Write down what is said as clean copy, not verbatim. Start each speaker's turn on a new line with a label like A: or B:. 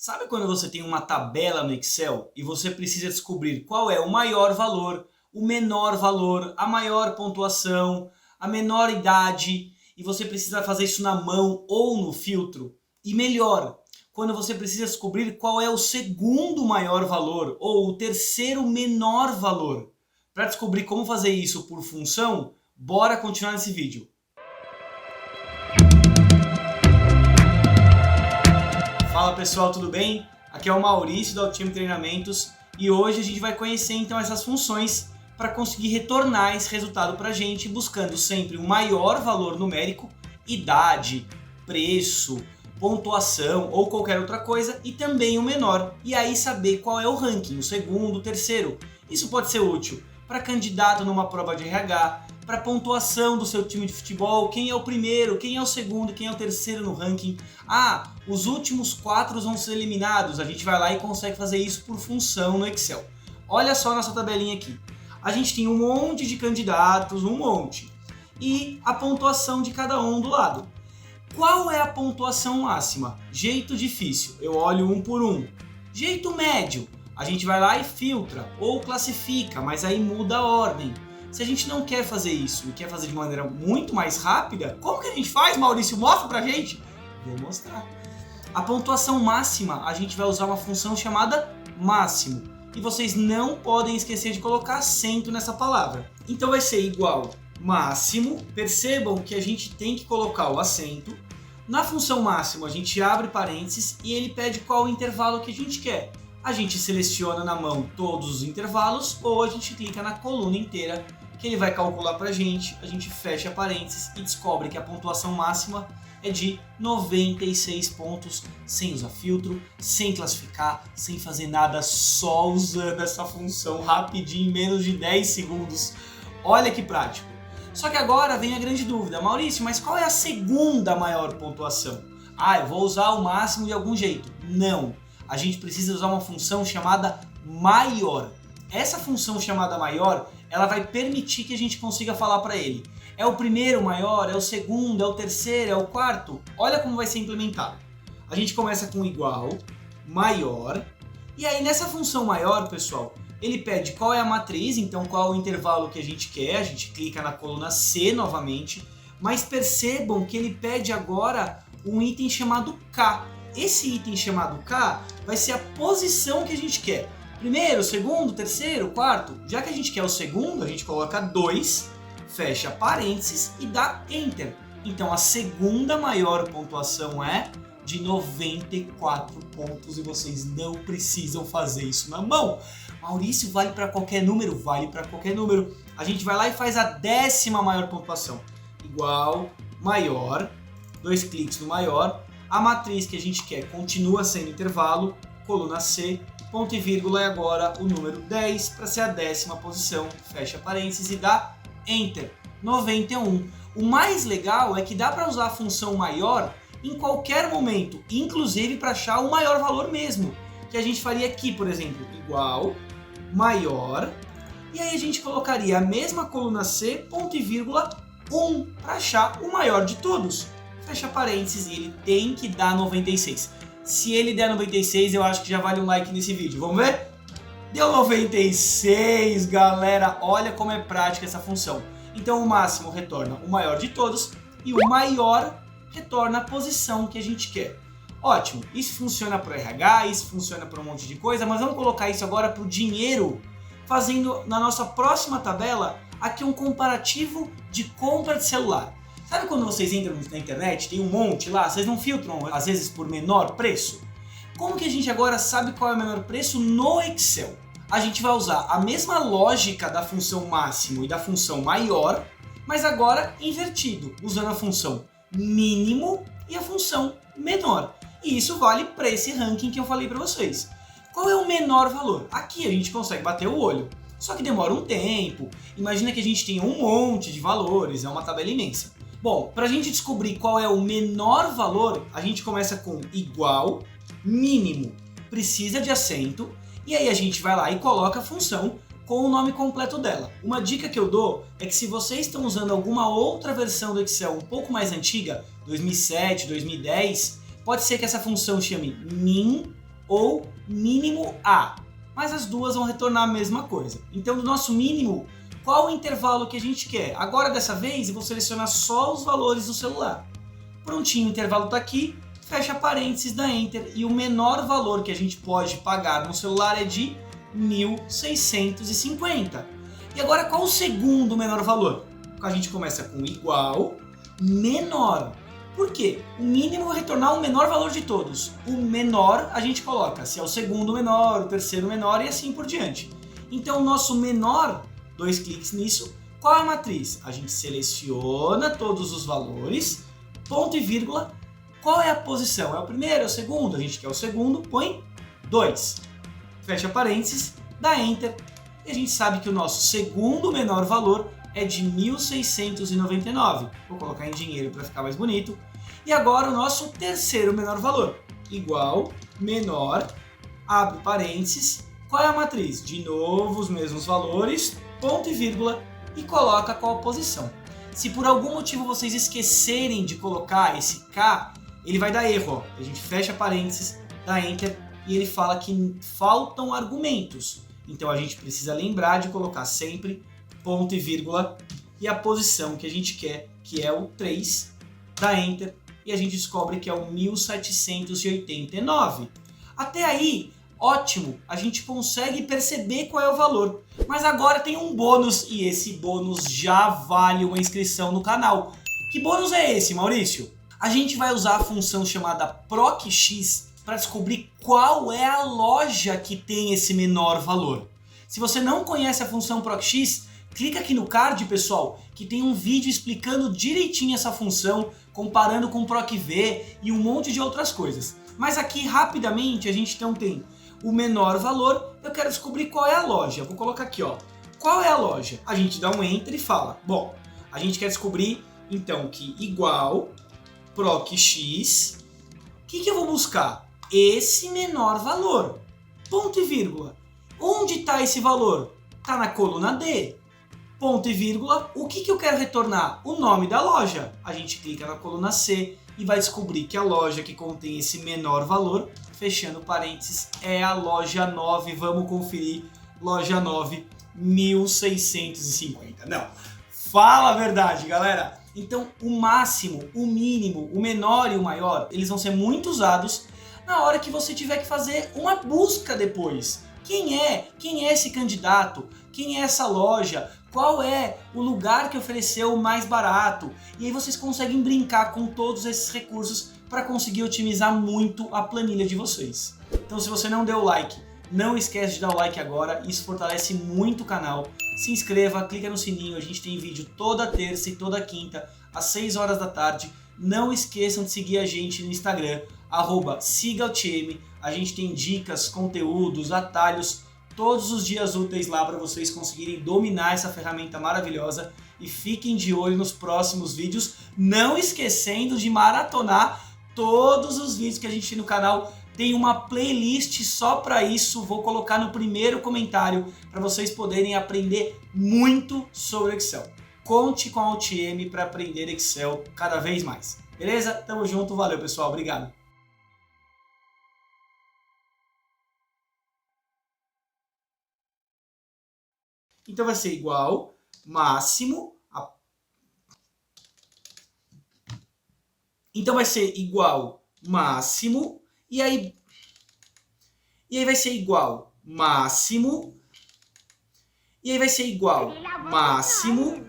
A: Sabe quando você tem uma tabela no Excel e você precisa descobrir qual é o maior valor, o menor valor, a maior pontuação, a menor idade, e você precisa fazer isso na mão ou no filtro? E melhor, quando você precisa descobrir qual é o segundo maior valor ou o terceiro menor valor. Para descobrir como fazer isso por função, bora continuar nesse vídeo. Fala pessoal, tudo bem? Aqui é o Maurício da Ultimate Treinamentos e hoje a gente vai conhecer então essas funções para conseguir retornar esse resultado para a gente, buscando sempre o maior valor numérico, idade, preço, pontuação ou qualquer outra coisa, e também o menor, e aí saber qual é o ranking, o segundo, o terceiro. Isso pode ser útil para candidato numa prova de RH, para pontuação do seu time de futebol, quem é o primeiro, quem é o segundo, quem é o terceiro no ranking. Os últimos 4 vão ser eliminados, a gente vai lá e consegue fazer isso por função no Excel. Olha só a nossa tabelinha aqui. A gente tem um monte de candidatos, e a pontuação de cada um do lado. Qual é a pontuação máxima? Jeito difícil, eu olho um por um. Jeito médio, a gente vai lá e filtra ou classifica, mas aí muda a ordem. Se a gente não quer fazer isso e quer fazer de maneira muito mais rápida, como que a gente faz, Maurício? Mostra pra gente! Vou mostrar. A pontuação máxima, a gente vai usar uma função chamada máximo. E vocês não podem esquecer de colocar acento nessa palavra. Então vai ser igual máximo. Percebam que a gente tem que colocar o acento. Na função máximo, a gente abre parênteses e ele pede qual o intervalo que a gente quer. A gente seleciona na mão todos os intervalos ou a gente clica na coluna inteira que ele vai calcular pra gente, a gente fecha parênteses e descobre que a pontuação máxima é de 96 pontos, sem usar filtro, sem classificar, sem fazer nada, só usando essa função rapidinho, em menos de 10 segundos. Olha que prático! Só que agora vem a grande dúvida, Maurício, mas qual é a segunda maior pontuação? Eu vou usar o máximo de algum jeito. Não! A gente precisa usar uma função chamada maior. Essa função chamada maior, ela vai permitir que a gente consiga falar para ele. É o primeiro maior, é o segundo, é o terceiro, é o quarto? Olha como vai ser implementado. A gente começa com igual, maior, e aí nessa função maior, pessoal, ele pede qual é a matriz, então qual é o intervalo que a gente quer, a gente clica na coluna C novamente, mas percebam que ele pede agora um item chamado K. Esse item chamado K vai ser a posição que a gente quer. Primeiro, segundo, terceiro, quarto. Já que a gente quer o segundo, a gente coloca 2, fecha parênteses e dá Enter. Então a segunda maior pontuação é de 94 pontos e vocês não precisam fazer isso na mão. Maurício, vale para qualquer número? Vale para qualquer número. A gente vai lá e faz a 10ª maior pontuação. Igual, maior, 2 cliques no maior. A matriz que a gente quer continua sendo intervalo, coluna C, ponto e vírgula, e agora o número 10 para ser a 10ª posição, fecha parênteses e dá Enter, 91. O mais legal é que dá para usar a função maior em qualquer momento, inclusive para achar o maior valor mesmo, que a gente faria aqui, por exemplo, igual, maior, e aí a gente colocaria a mesma coluna C, ponto e vírgula, 1, para achar o maior de todos. Fecha parênteses e ele tem que dar 96. Se ele der 96, eu acho que já vale um like nesse vídeo. Vamos ver? Deu 96, galera. Olha como é prática essa função. Então o máximo retorna o maior de todos e o maior retorna a posição que a gente quer. Ótimo, isso funciona para o RH, isso funciona para um monte de coisa, mas vamos colocar isso agora para o dinheiro, fazendo na nossa próxima tabela aqui um comparativo de compra de celular. Sabe quando vocês entram na internet, tem um monte lá, vocês não filtram às vezes por menor preço? Como que a gente agora sabe qual é o menor preço no Excel? A gente vai usar a mesma lógica da função máximo e da função maior, mas agora invertido, usando a função mínimo e a função menor. E isso vale para esse ranking que eu falei para vocês. Qual é o menor valor? Aqui a gente consegue bater o olho, só que demora um tempo. Imagina que a gente tem um monte de valores, é uma tabela imensa. Bom, para a gente descobrir qual é o menor valor, a gente começa com igual, mínimo, precisa de acento, e aí a gente vai lá e coloca a função com o nome completo dela. Uma dica que eu dou é que se vocês estão usando alguma outra versão do Excel um pouco mais antiga, 2007, 2010, pode ser que essa função chame min ou mínimo A, mas as duas vão retornar a mesma coisa. Então, do nosso mínimo, qual o intervalo que a gente quer? Agora, dessa vez, eu vou selecionar só os valores do celular. Prontinho, o intervalo está aqui, fecha parênteses, dá Enter, e o menor valor que a gente pode pagar no celular é de 1.650. E agora, qual o segundo menor valor? A gente começa com igual, menor. Por quê? O mínimo vai retornar o menor valor de todos. O menor a gente coloca se é o segundo menor, o terceiro menor e assim por diante. Então o nosso menor, 2 cliques nisso, qual é a matriz? A gente seleciona todos os valores, ponto e vírgula, qual é a posição? É o primeiro, é o segundo? A gente quer o segundo, põe 2. Fecha parênteses, dá Enter e a gente sabe que o nosso segundo menor valor é de 1.699. Vou colocar em dinheiro para ficar mais bonito. E agora o nosso terceiro menor valor, igual, menor, abre parênteses, qual é a matriz? De novo os mesmos valores, ponto e vírgula, e coloca qual a posição. Se por algum motivo vocês esquecerem de colocar esse K, ele vai dar erro. Ó. A gente fecha parênteses, dá Enter, e ele fala que faltam argumentos. Então a gente precisa lembrar de colocar sempre ponto e vírgula, e a posição que a gente quer, que é o 3, dá Enter, e a gente descobre que é o 1.789. Até aí, ótimo, a gente consegue perceber qual é o valor. Mas agora tem um bônus, e esse bônus já vale uma inscrição no canal. Que bônus é esse, Maurício? A gente vai usar a função chamada PROCx para descobrir qual é a loja que tem esse menor valor. Se você não conhece a função PROCx, clica aqui no card, pessoal, que tem um vídeo explicando direitinho essa função, comparando com o PROCv e um monte de outras coisas. Mas aqui, rapidamente, a gente então tem o menor valor, eu quero descobrir qual é a loja. Eu vou colocar aqui, ó. Qual é a loja? A gente dá um Enter e fala, bom, a gente quer descobrir, então, que igual PROCx, o que eu vou buscar? Esse menor valor, ponto e vírgula. Onde está esse valor? Está na coluna D. Ponto e vírgula, o que eu quero retornar? O nome da loja. A gente clica na coluna C e vai descobrir que a loja que contém esse menor valor, fechando parênteses, é a loja 9. Vamos conferir. Loja 9, 1.650. Não, fala a verdade, galera. Então, o máximo, o mínimo, o menor e o maior, eles vão ser muito usados na hora que você tiver que fazer uma busca depois. Quem é esse candidato? Quem é essa loja? Qual é o lugar que ofereceu o mais barato? E aí vocês conseguem brincar com todos esses recursos para conseguir otimizar muito a planilha de vocês. Então, se você não deu o like, não esquece de dar o like agora, isso fortalece muito o canal. Se inscreva, clica no sininho, a gente tem vídeo toda terça e toda quinta, às 6 horas da tarde. Não esqueçam de seguir a gente no Instagram, @sigautm. A gente tem dicas, conteúdos, atalhos, todos os dias úteis lá para vocês conseguirem dominar essa ferramenta maravilhosa. E fiquem de olho nos próximos vídeos, não esquecendo de maratonar todos os vídeos que a gente tem no canal. Tem uma playlist só para isso, vou colocar no primeiro comentário para vocês poderem aprender muito sobre Excel. Conte com a Altm para aprender Excel cada vez mais. Beleza? Tamo junto, valeu pessoal, obrigado. Então vai ser igual, máximo, então vai ser igual, máximo, e aí vai ser igual, máximo, e aí vai ser igual, máximo,